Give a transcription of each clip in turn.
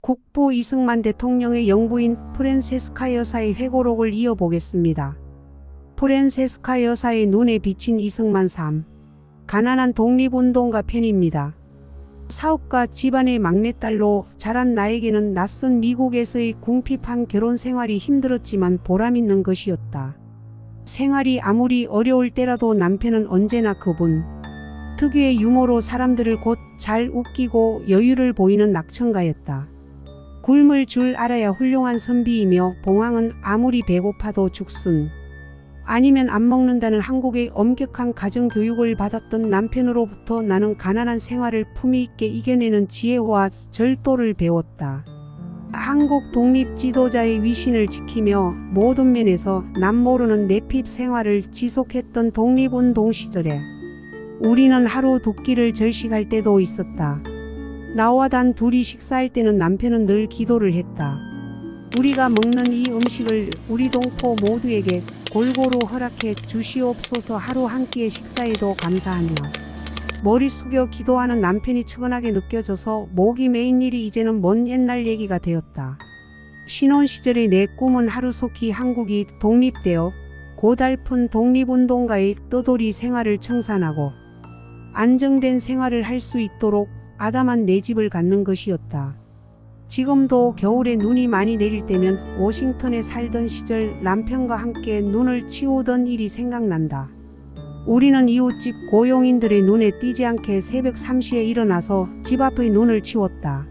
국부 이승만 대통령의 영부인 프란체스카 여사의 회고록을 이어보겠습니다. 프란체스카 여사의 눈에 비친 이승만 삶. 가난한 독립운동가 팬입니다. 사업가 집안의 막내딸로 자란 나에게는 낯선 미국에서의 궁핍한 결혼 생활이 힘들었지만 보람있는 것이었다. 생활이 아무리 어려울 때라도 남편은 언제나 그분 특유의 유머로 사람들을 곧 잘 웃기고 여유를 보이는 낙천가였다. 굶을 줄 알아야 훌륭한 선비이며 봉황은 아무리 배고파도 죽순 아니면 안 먹는다는 한국의 엄격한 가정교육을 받았던 남편으로부터 나는 가난한 생활을 품위 있게 이겨내는 지혜와 절도를 배웠다. 한국 독립 지도자의 위신을 지키며 모든 면에서 남모르는 내핍 생활을 지속했던 독립운동 시절에 우리는 하루 두 끼를 절식할 때도 있었다. 나와 단 둘이 식사할 때는 남편은 늘 기도를 했다. 우리가 먹는 이 음식을 우리 동포 모두에게 골고루 허락해 주시옵소서. 하루 한 끼의 식사에도 감사하며 머리 숙여 기도하는 남편이 측은하게 느껴져서 목이 메인 일이 이제는 먼 옛날 얘기가 되었다. 신혼 시절의 내 꿈은 하루속히 한국이 독립되어 고달픈 독립운동가의 떠돌이 생활을 청산하고 안정된 생활을 할 수 있도록 아담한 내 집을 갖는 것이었다. 지금도 겨울에 눈이 많이 내릴 때면 워싱턴에 살던 시절 남편과 함께 눈을 치우던 일이 생각난다. 우리는 이웃집 고용인들의 눈에 띄지 않게 새벽 3시에 일어나서 집 앞의 눈을 치웠다.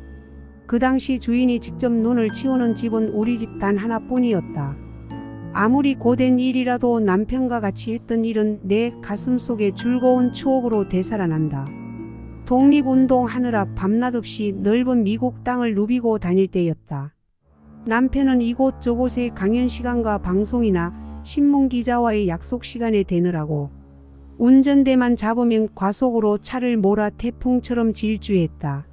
그 당시 주인이 직접 눈을 치우는 집은 우리 집 단 하나뿐이었다. 아무리 고된 일이라도 남편과 같이 했던 일은 내 가슴속에 즐거운 추억으로 되살아난다. 독립운동 하느라 밤낮 없이 넓은 미국 땅을 누비고 다닐 때였다. 남편은 이곳저곳의 강연 시간과 방송이나 신문기자와의 약속 시간에 대느라고 운전대만 잡으면 과속으로 차를 몰아 태풍처럼 질주했다.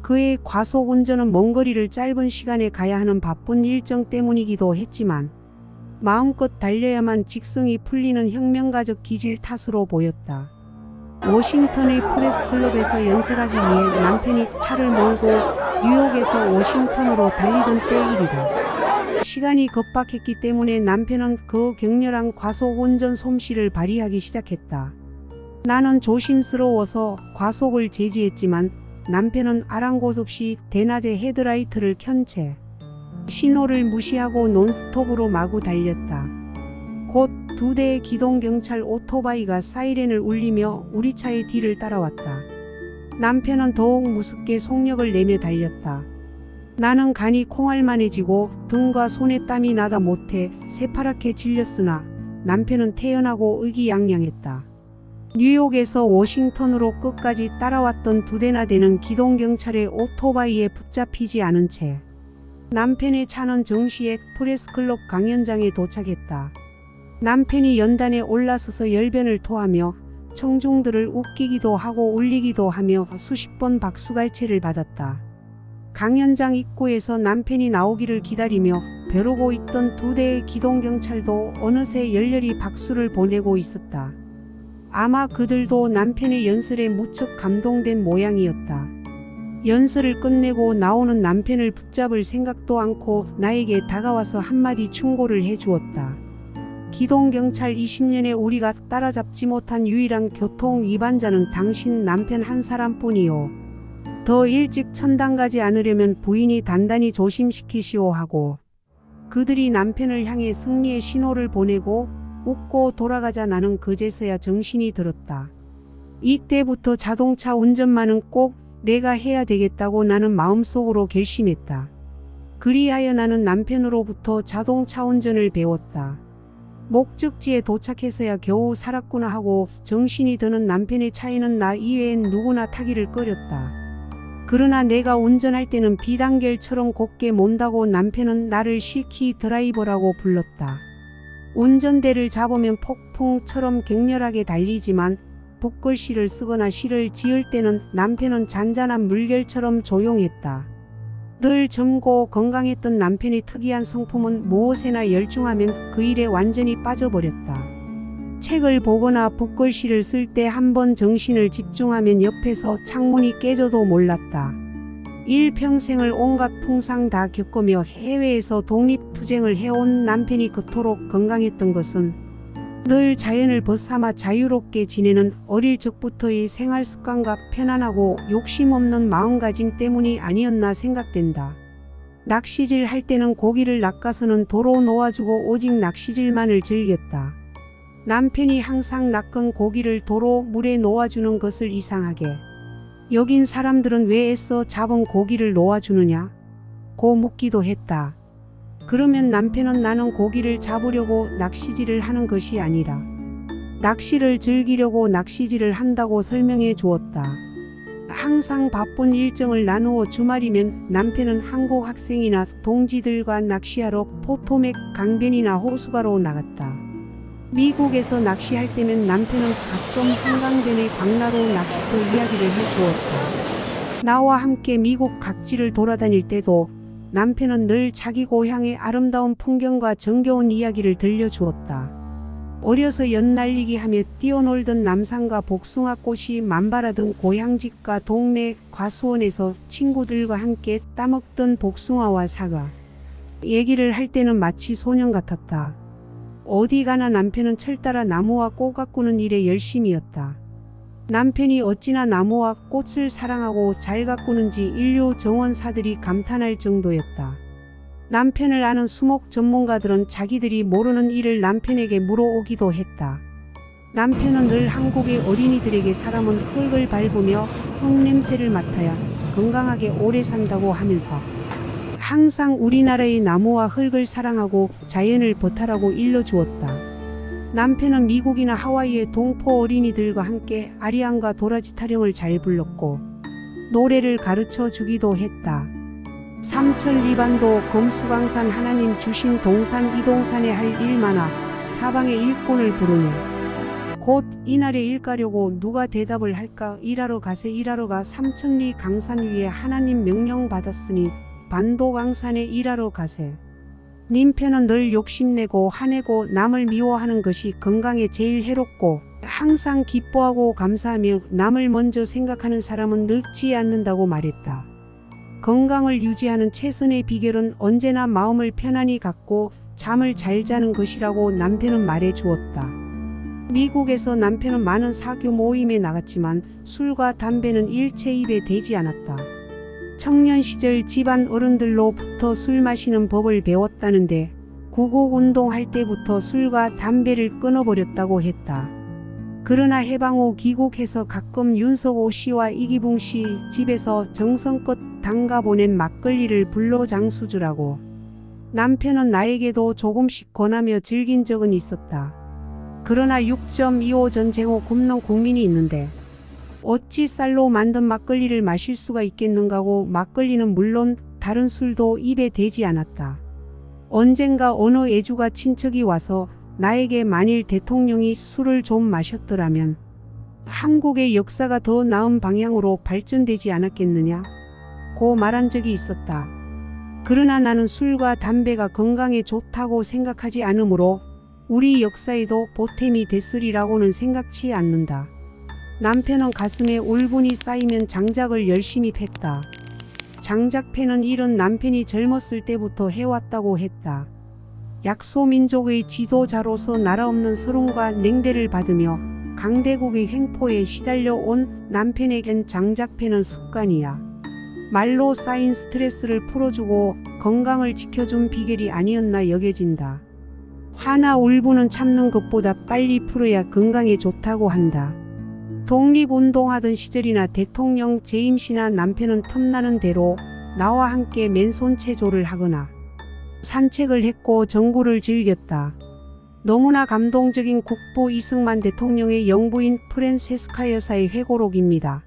그의 과속 운전은 먼 거리를 짧은 시간에 가야 하는 바쁜 일정 때문이기도 했지만 마음껏 달려야만 직성이 풀리는 혁명가적 기질 탓으로 보였다. 워싱턴의 프레스클럽에서 연설하기 위해 남편이 차를 몰고 뉴욕에서 워싱턴으로 달리던 때 일이다. 시간이 급박했기 때문에 남편은 그 격렬한 과속운전 솜씨를 발휘하기 시작했다. 나는 조심스러워서 과속을 제지했지만 남편은 아랑곳 없이 대낮에 헤드라이트를 켠 채 신호를 무시하고 논스톱으로 마구 달렸다. 곧 두 대의 기동경찰 오토바이가 사이렌을 울리며 우리 차의 뒤를 따라왔다. 남편은 더욱 무섭게 속력을 내며 달렸다. 나는 간이 콩알만해지고 등과 손에 땀이 나다 못해 새파랗게 질렸으나 남편은 태연하고 의기양양했다. 뉴욕에서 워싱턴으로 끝까지 따라왔던 두 대나 되는 기동경찰의 오토바이에 붙잡히지 않은 채 남편의 차는 정시에 프레스클럽 강연장에 도착했다. 남편이 연단에 올라서서 열변을 토하며 청중들을 웃기기도 하고 울리기도 하며 수십 번 박수갈채를 받았다. 강연장 입구에서 남편이 나오기를 기다리며 벼르고 있던 두 대의 기동경찰도 어느새 열렬히 박수를 보내고 있었다. 아마 그들도 남편의 연설에 무척 감동된 모양이었다. 연설을 끝내고 나오는 남편을 붙잡을 생각도 않고 나에게 다가와서 한마디 충고를 해주었다. 기동경찰 20년에 우리가 따라잡지 못한 유일한 교통 위반자는 당신 남편 한 사람뿐이요. 더 일찍 천당 가지 않으려면 부인이 단단히 조심시키시오 하고 그들이 남편을 향해 승리의 신호를 보내고 웃고 돌아가자 나는 그제서야 정신이 들었다. 이때부터 자동차 운전만은 꼭 내가 해야 되겠다고 나는 마음속으로 결심했다. 그리하여 나는 남편으로부터 자동차 운전을 배웠다. 목적지에 도착해서야 겨우 살았구나 하고 정신이 드는 남편의 차에는 나 이외엔 누구나 타기를 꺼렸다. 그러나 내가 운전할 때는 비단결처럼 곱게 몬다고 남편은 나를 실키 드라이버라고 불렀다. 운전대를 잡으면 폭풍처럼 격렬하게 달리지만 붓글씨를 쓰거나 시를 지을 때는 남편은 잔잔한 물결처럼 조용했다. 늘 젊고 건강했던 남편의 특이한 성품은 무엇에나 열중하면 그 일에 완전히 빠져버렸다. 책을 보거나 붓글씨를 쓸 때 한 번 정신을 집중하면 옆에서 창문이 깨져도 몰랐다. 일평생을 온갖 풍상 다 겪으며 해외에서 독립투쟁을 해온 남편이 그토록 건강했던 것은 늘 자연을 벗삼아 자유롭게 지내는 어릴 적부터의 생활습관과 편안하고 욕심 없는 마음가짐 때문이 아니었나 생각된다. 낚시질 할 때는 고기를 낚아서는 도로 놓아주고 오직 낚시질만을 즐겼다. 남편이 항상 낚은 고기를 도로 물에 놓아주는 것을 이상하게 여긴 사람들은 왜 애써 잡은 고기를 놓아주느냐? 고 묻기도 했다. 그러면 남편은 나는 고기를 잡으려고 낚시질을 하는 것이 아니라 낚시를 즐기려고 낚시질을 한다고 설명해 주었다. 항상 바쁜 일정을 나누어 주말이면 남편은 한국 학생이나 동지들과 낚시하러 포토맥 강변이나 호수가로 나갔다. 미국에서 낚시할 때면 남편은 가끔 한강변의 광나루 낚시터 이야기를 해주었다. 나와 함께 미국 각지를 돌아다닐 때도 남편은 늘 자기 고향의 아름다운 풍경과 정겨운 이야기를 들려주었다. 어려서 연날리기 하며 뛰어놀던 남산과 복숭아꽃이 만발하던 고향집과 동네 과수원에서 친구들과 함께 따먹던 복숭아와 사과. 얘기를 할 때는 마치 소년 같았다. 어디 가나 남편은 철따라 나무와 꽃 가꾸는 일에 열심이었다. 남편이 어찌나 나무와 꽃을 사랑하고 잘 가꾸는지 인류 정원사들이 감탄할 정도였다. 남편을 아는 수목 전문가들은 자기들이 모르는 일을 남편에게 물어오기도 했다. 남편은 늘 한국의 어린이들에게 사람은 흙을 밟으며 흙 냄새를 맡아야 건강하게 오래 산다고 하면서 항상 우리나라의 나무와 흙을 사랑하고 자연을 버탈하고 일러주었다. 남편은 미국이나 하와이의 동포 어린이들과 함께 아리랑과 도라지 타령을 잘 불렀고 노래를 가르쳐 주기도 했다. 삼천 리반도 검수강산 하나님 주신 동산 이 동산에 할 일 많아 사방의 일꾼을 부르네. 곧 이날에 일 가려고 누가 대답을 할까. 일하러 가세. 일하러 가. 삼천리 강산 위에 하나님 명령 받았으니 반도강산에 일하러 가세. 님편은 늘 욕심내고 화내고 남을 미워하는 것이 건강에 제일 해롭고 항상 기뻐하고 감사하며 남을 먼저 생각하는 사람은 늙지 않는다고 말했다. 건강을 유지하는 최선의 비결은 언제나 마음을 편안히 갖고 잠을 잘 자는 것이라고 남편은 말해 주었다. 미국에서 남편은 많은 사교 모임에 나갔지만 술과 담배는 일체 입에 대지 않았다. 청년 시절 집안 어른들로부터 술 마시는 법을 배웠다는데 구국운동할 때부터 술과 담배를 끊어버렸다고 했다. 그러나 해방 후 귀국해서 가끔 윤석오 씨와 이기붕 씨 집에서 정성껏 담가 보낸 막걸리를 불러 장수주라고 남편은 나에게도 조금씩 권하며 즐긴 적은 있었다. 그러나 6.25 전쟁 후 굶는 국민이 있는데 어찌 쌀로 만든 막걸리를 마실 수가 있겠는가고 막걸리는 물론 다른 술도 입에 대지 않았다. 언젠가 어느 애주가 친척이 와서 나에게 만일 대통령이 술을 좀 마셨더라면 한국의 역사가 더 나은 방향으로 발전되지 않았겠느냐 고 말한 적이 있었다. 그러나 나는 술과 담배가 건강에 좋다고 생각하지 않으므로 우리 역사에도 보탬이 됐으리라고는 생각치 않는다. 남편은 가슴에 울분이 쌓이면 장작을 열심히 팼다. 장작 패는 일은 남편이 젊었을 때부터 해왔다고 했다. 약소민족의 지도자로서 나라 없는 서름과 냉대를 받으며 강대국의 횡포에 시달려 온 남편에겐 장작 패는 습관이야. 말로 쌓인 스트레스를 풀어주고 건강을 지켜준 비결이 아니었나 여겨진다. 화나 울분은 참는 것보다 빨리 풀어야 건강에 좋다고 한다. 독립운동하던 시절이나 대통령 재임 시나 남편은 틈나는 대로 나와 함께 맨손 체조를 하거나 산책을 했고 정구를 즐겼다. 너무나 감동적인 국부 이승만 대통령의 영부인 프란체스카 여사의 회고록입니다.